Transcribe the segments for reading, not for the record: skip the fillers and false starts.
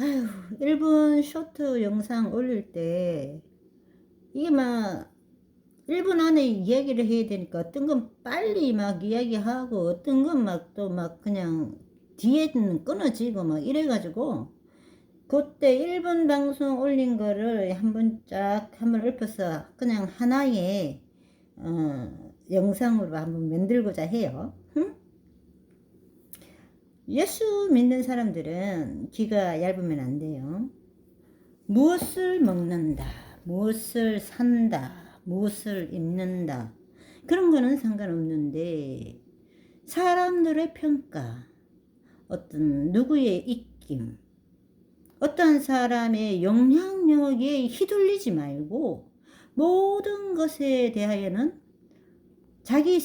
아휴, 1분 쇼트 영상 올릴 때 이게 막 1분 안에 이야기를 해야 되니까 어떤 건 빨리 막 이야기하고 어떤 건 막 또 막 그냥 뒤에는 끊어지고 막 이래가지고 그때 1분 방송 올린 거를 한번 쫙 한번 읊어서 그냥 하나의 영상으로 한번 만들고자 해요. 응? 예수 믿는 사람들은 귀가 얇으면 안 돼요. 무엇을 먹는다, 무엇을 산다, 무엇을 입는다, 그런 거는 상관없는데, 사람들의 평가, 어떤 누구의 입김, 어떤 사람의 영향력에 휘둘리지 말고, 모든 것에 대하여는 자기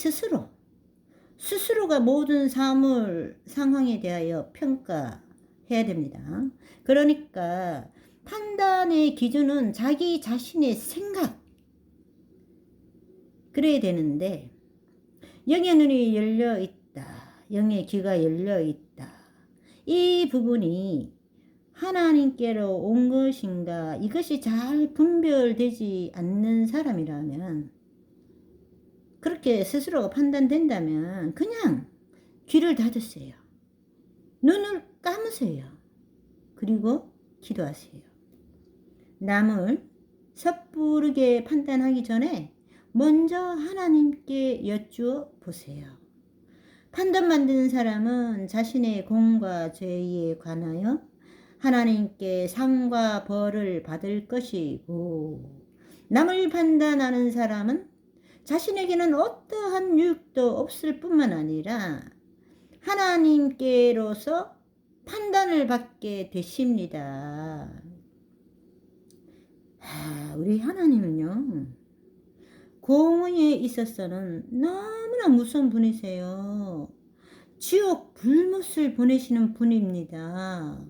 스스로가 모든 상황에 대하여 평가해야 됩니다. 그러니까 판단의 기준은 자기 자신의 생각, 그래야 되는데, 영의 눈이 열려 있다, 영의 귀가 열려 있다, 이 부분이 하나님께로 온 것인가, 이것이 잘 분별되지 않는 사람이라면, 그렇게 스스로가 판단된다면 그냥 귀를 닫으세요. 눈을 감으세요. 그리고 기도하세요. 남을 섣부르게 판단하기 전에 먼저 하나님께 여쭈어 보세요. 판단 만드는 사람은 자신의 공과 죄에 관하여 하나님께 상과 벌을 받을 것이고, 남을 판단하는 사람은 자신에게는 어떠한 유익도 없을 뿐만 아니라 하나님께로서 판단을 받게 되십니다. 우리 하나님은요, 공의에 있어서는 너무나 무서운 분이세요. 지옥 불못을 보내시는 분입니다.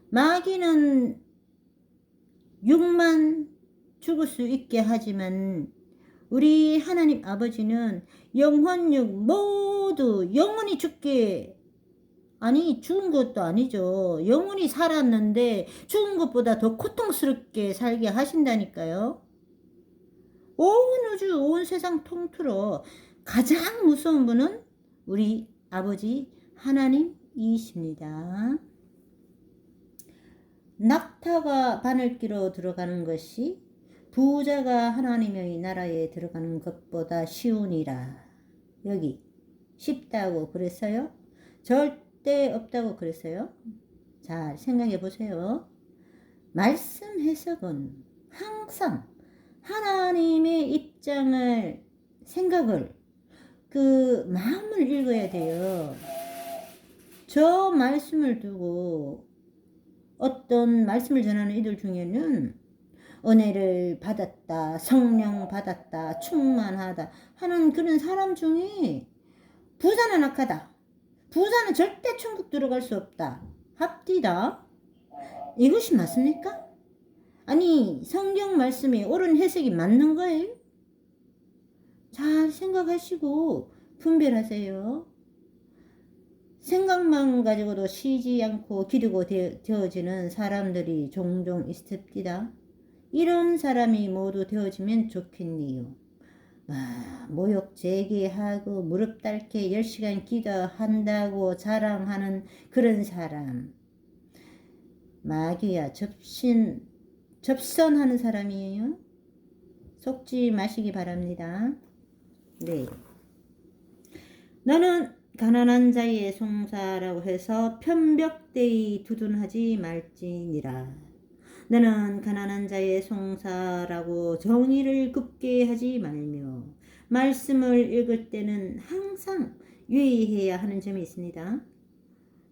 마귀는 육만 죽을 수 있게 하지만 우리 하나님 아버지는 영혼육 모두 영원히 죽게, 아니 죽은 것도 아니죠. 영원히 살았는데 죽은 것보다 더 고통스럽게 살게 하신다니까요. 온 우주 온 세상 통틀어 가장 무서운 분은 우리 아버지 하나님이십니다. 낙타가 바늘기로 들어가는 것이 부자가 하나님의 나라에 들어가는 것보다 쉬우니라. 여기 쉽다고 그랬어요? 절대 없다고 그랬어요? 잘 생각해 보세요. 말씀 해석은 항상 하나님의 입장을, 생각을, 그 마음을 읽어야 돼요. 저 말씀을 두고 어떤 말씀을 전하는 이들 중에는 은혜를 받았다, 성령 받았다, 충만하다 하는 그런 사람 중에 부자는 악하다, 부자는 절대 천국 들어갈 수 없다 합디다. 이것이 맞습니까? 아니, 성경 말씀이 옳은 해석이 맞는 거예요? 잘 생각하시고 분별하세요. 생각만 가지고도 쉬지 않고 기르고 되어지는 사람들이 종종 있습니다. 이런 사람이 모두 되어지면 좋겠네요. 모욕 제기하고 무릎 꿇게 10시간 기도한다고 자랑하는 그런 사람, 마귀야 접선하는 사람이에요. 속지 마시기 바랍니다. 네. 너는 가난한 자의 송사라고 해서 편벽되이 두둔하지 말지니라. 너는 가난한 자의 송사라고 정의를 굽게 하지 말며 말씀을 읽을 때는 항상 유의해야 하는 점이 있습니다.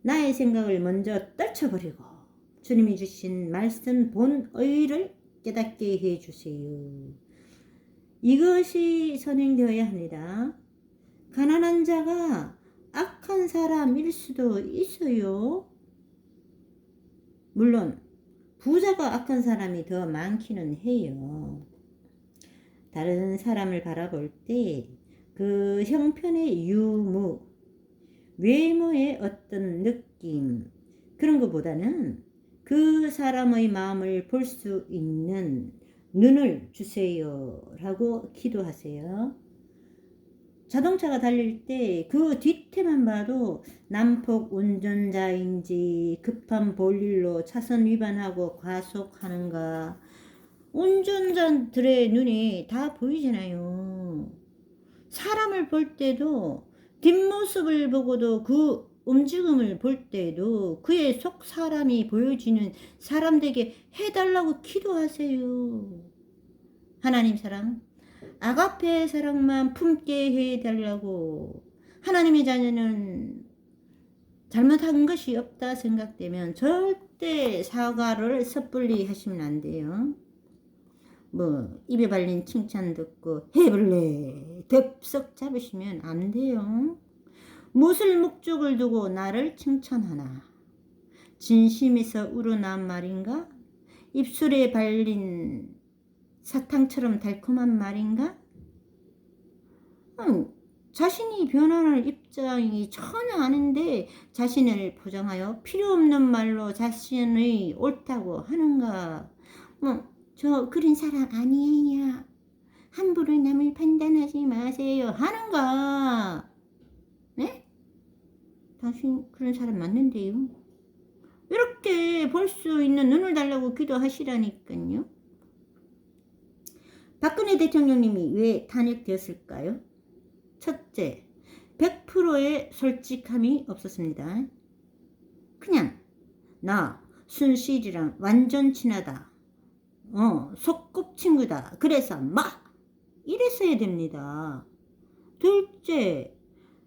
나의 생각을 먼저 떨쳐버리고 주님이 주신 말씀 본의를 깨닫게 해주세요. 이것이 선행되어야 합니다. 가난한 자가 악한 사람일 수도 있어요. 물론 부자가 악한 사람이 더 많기는 해요. 다른 사람을 바라볼 때 그 형편의 유무, 외모의 어떤 느낌, 그런 것보다는 그 사람의 마음을 볼 수 있는 눈을 주세요 라고 기도하세요. 자동차가 달릴 때 그 뒤태만 봐도 난폭 운전자인지 급한 볼일로 차선 위반하고 과속하는가, 운전자들의 눈이 다 보이잖아요. 사람을 볼 때도 뒷모습을 보고도 그 움직임을 볼 때도 그의 속 사람이 보여지는 사람 되게 해달라고 기도하세요. 하나님 사랑, 아가페 사랑만 품게 해달라고. 하나님의 자녀는 잘못한 것이 없다 생각되면 절대 사과를 섣불리 하시면 안 돼요. 뭐 입에 발린 칭찬 듣고 해볼래 덥석 잡으시면 안 돼요. 무슨 목적을 두고 나를 칭찬하나? 진심에서 우러난 말인가? 입술에 발린 사탕처럼 달콤한 말인가? 자신이 변화할 입장이 전혀 아닌데 자신을 포장하여 필요 없는 말로 자신의 옳다고 하는가? 저 그런 사람 아니에요. 함부로 남을 판단하지 마세요. 하는가? 네? 당신 그런 사람 맞는데요. 이렇게 볼 수 있는 눈을 달라고 기도하시라니까요. 박근혜 대통령님이 왜 탄핵되었을까요? 첫째, 100%의 솔직함이 없었습니다. 그냥 나 순실이랑 완전 친하다. 속꿉친구다. 그래서 막 이랬어야 됩니다. 둘째,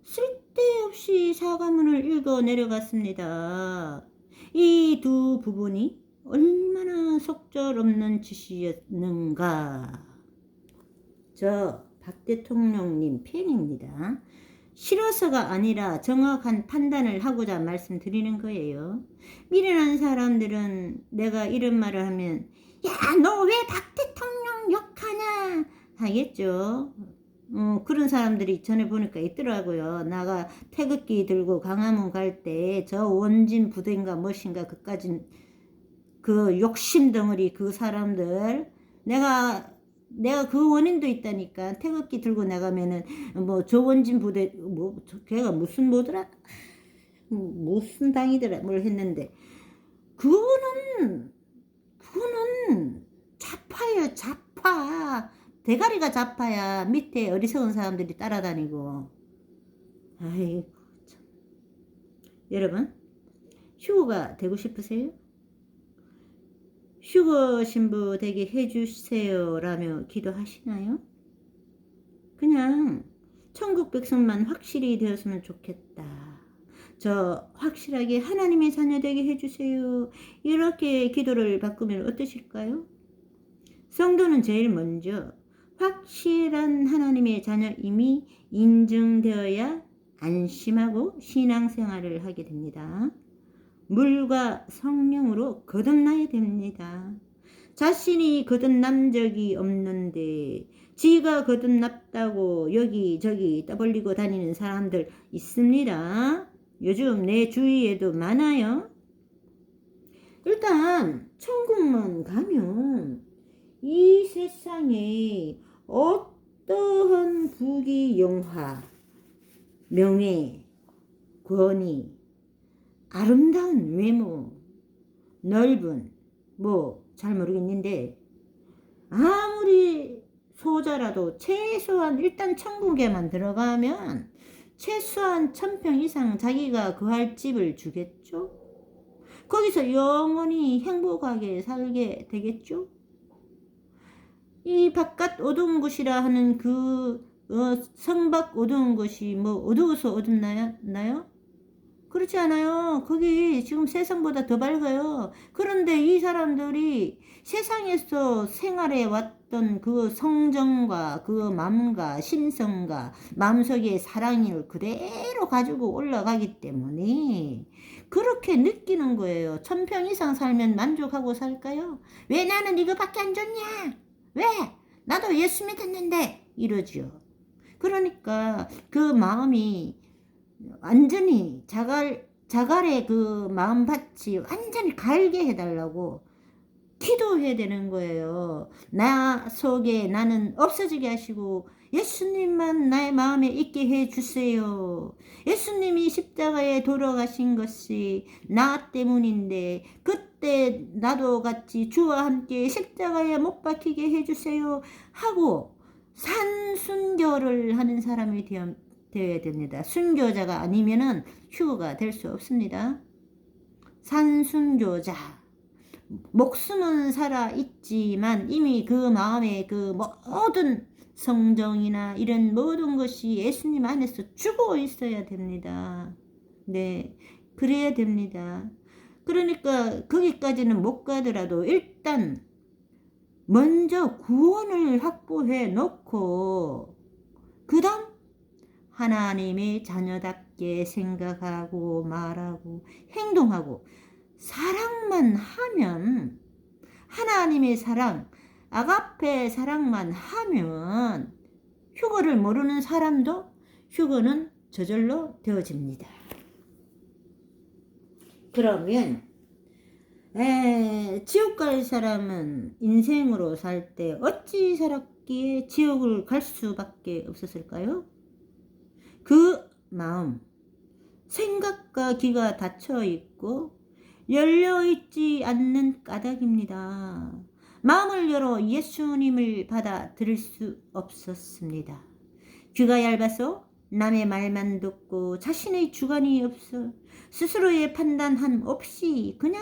쓸데없이 사과문을 읽어 내려갔습니다. 이 두 부분이 얼마나 속절없는 짓이었는가. 저 박 대통령님 팬입니다. 싫어서가 아니라 정확한 판단을 하고자 말씀드리는 거예요. 미련한 사람들은 내가 이런 말을 하면 야, 너 왜 박 대통령 욕하냐 하겠죠. 그런 사람들이 전에 보니까 있더라고요. 나가 태극기 들고 강화문 갈 때 저 원진 부대인가 무엇인가 그까진 그 욕심 덩어리 그 사람들 내가 그 원인도 있다니까. 태극기 들고 나가면은 뭐 조원진 부대 뭐 걔가 무슨 뭐더라 무슨 당이더라 뭘 했는데 그거는 좌파예요. 좌파. 대가리가 좌파야. 밑에 어리석은 사람들이 따라다니고. 아이고 참. 여러분 휴거가 되고 싶으세요? 휴거 신부 되게 해주세요 라며 기도하시나요? 그냥 천국 백성만 확실히 되었으면 좋겠다. 저 확실하게 하나님의 자녀 되게 해주세요. 이렇게 기도를 바꾸면 어떠실까요? 성도는 제일 먼저 확실한 하나님의 자녀임이 인증되어야 안심하고 신앙생활을 하게 됩니다. 물과 성령으로 거듭나야 됩니다. 자신이 거듭난 적이 없는데 지가 거듭났다고 여기저기 떠벌리고 다니는 사람들 있습니다. 요즘 내 주위에도 많아요. 일단 천국만 가면 이 세상에 어떠한 부귀 영화, 명예, 권위, 아름다운 외모, 넓은 뭐 잘 모르겠는데 아무리 소자라도 최소한 일단 천국에만 들어가면 최소한 1000평 이상 자기가 거할 집을 주겠죠? 거기서 영원히 행복하게 살게 되겠죠? 이 바깥 어두운 곳이라 하는 그 성밖 어두운 곳이 뭐 어두워서 어둡나요? 그렇지 않아요. 거기 지금 세상보다 더 밝아요. 그런데 이 사람들이 세상에서 생활해 왔던 그 성정과 그 마음과 심성과 마음속의 사랑을 그대로 가지고 올라가기 때문에 그렇게 느끼는 거예요. 1000평 이상 살면 만족하고 살까요? 왜 나는 이거밖에 안 줬냐? 왜? 나도 예수 믿었는데 이러죠. 그러니까 그 마음이 완전히 자갈의 그 마음밭이 완전히 갈게 해달라고 기도해야 되는 거예요. 나 속에 나는 없어지게 하시고 예수님만 나의 마음에 있게 해주세요. 예수님이 십자가에 돌아가신 것이 나 때문인데 그때 나도 같이 주와 함께 십자가에 못 박히게 해주세요 하고 산순교를 하는 사람이 되어야 됩니다. 순교자가 아니면은 휴거가 될 수 없습니다. 산순교자. 목숨은 살아있지만 이미 그 마음에 그 모든 성정이나 이런 모든 것이 예수님 안에서 죽어 있어야 됩니다. 네, 그래야 됩니다. 그러니까 거기까지는 못 가더라도 일단 먼저 구원을 확보해 놓고 그 다음 하나님의 자녀답게 생각하고 말하고 행동하고 사랑만 하면, 하나님의 사랑, 아가페 사랑만 하면 휴거를 모르는 사람도 휴거는 저절로 되어집니다. 그러면 지옥 갈 사람은 인생으로 살 때 어찌 살았기에 지옥을 갈 수밖에 없었을까요? 그 마음, 생각과 귀가 닫혀 있고 열려있지 않는 까닭입니다. 마음을 열어 예수님을 받아들일 수 없었습니다. 귀가 얇아서 남의 말만 듣고 자신의 주관이 없어 스스로의 판단함 없이 그냥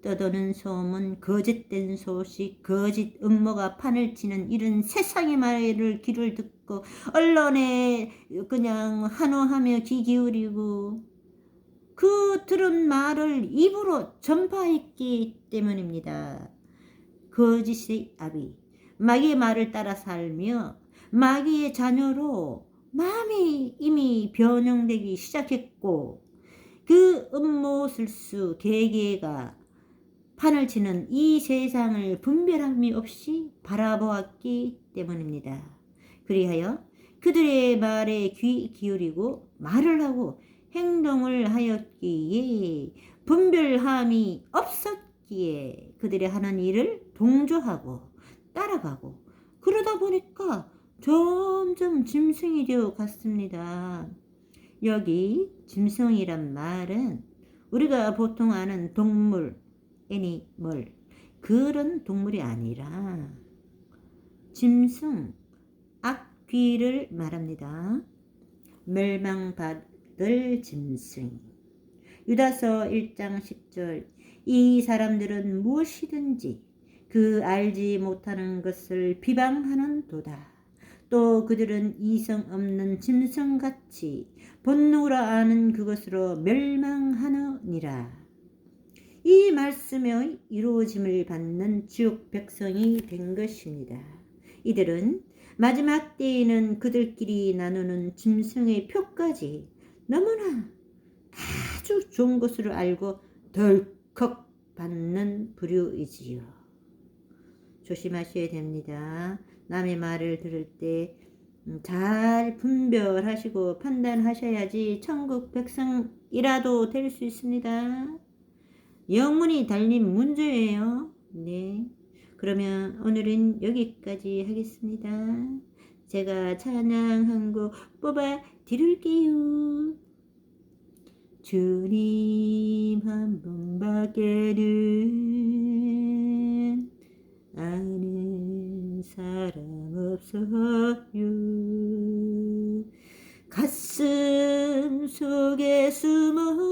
떠도는 소문, 거짓된 소식, 거짓 음모가 판을 치는 이런 세상의 말을 귀를 듣고 언론에 그냥 한호하며 귀 기울이고 그 들은 말을 입으로 전파했기 때문입니다. 거짓의 아비, 마귀의 말을 따라 살며 마귀의 자녀로 마음이 이미 변형되기 시작했고 그 음모술수 개개가 판을 치는 이 세상을 분별함이 없이 바라보았기 때문입니다. 그리하여 그들의 말에 귀 기울이고 말을 하고 행동을 하였기에 분별함이 없었기에 그들의 하는 일을 동조하고 따라가고 그러다 보니까 점점 짐승이 되어 갔습니다. 여기 짐승이란 말은 우리가 보통 아는 동물, 애니멀 그런 동물이 아니라 짐승, 악귀를 말합니다. 멸망받을 짐승. 유다서 1장 10절 이 사람들은 무엇이든지 그 알지 못하는 것을 비방하는 도다. 또 그들은 이성 없는 짐승같이 본노라 아는 그것으로 멸망하느니라. 이 말씀의 이루어짐을 받는 지옥 백성이 된 것입니다. 이들은 마지막 때에는 그들끼리 나누는 짐승의 표까지 너무나 아주 좋은 것으로 알고 덜컥 받는 부류이지요. 조심하셔야 됩니다. 남의 말을 들을 때 잘 분별하시고 판단하셔야지 천국 백성이라도 될 수 있습니다. 영문이 달린 문제예요. 네. 그러면 오늘은 여기까지 하겠습니다. 제가 찬양 한 곡 뽑아 드릴게요. 주님 한 분밖에는 아는 사람 없어요. 가슴 속에 숨어